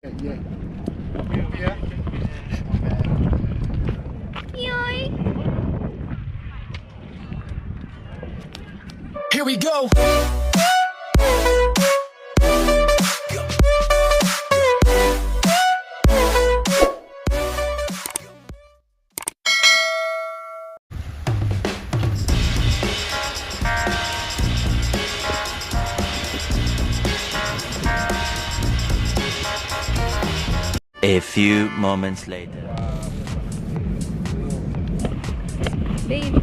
Yeah. Yoy! Here we go. A few moments later. Babe.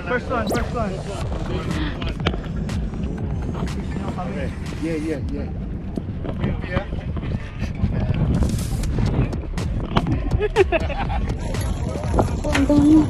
First one. Yeah. Ang dami.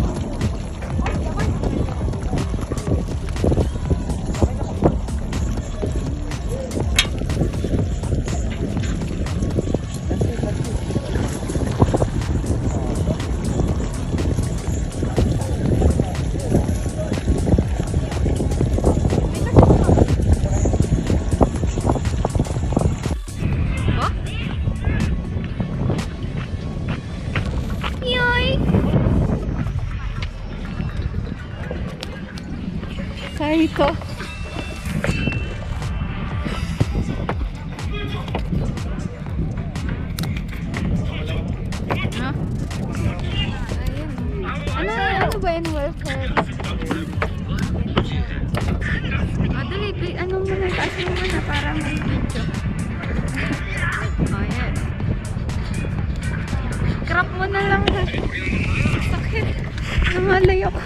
Yoy! Sorry ko. No? Ayun. Ano ba yung welfare? Dali, ano mo na, taas mo na para may video. Ayan. Crop mo na lang ha. Sakit. Namalay ako.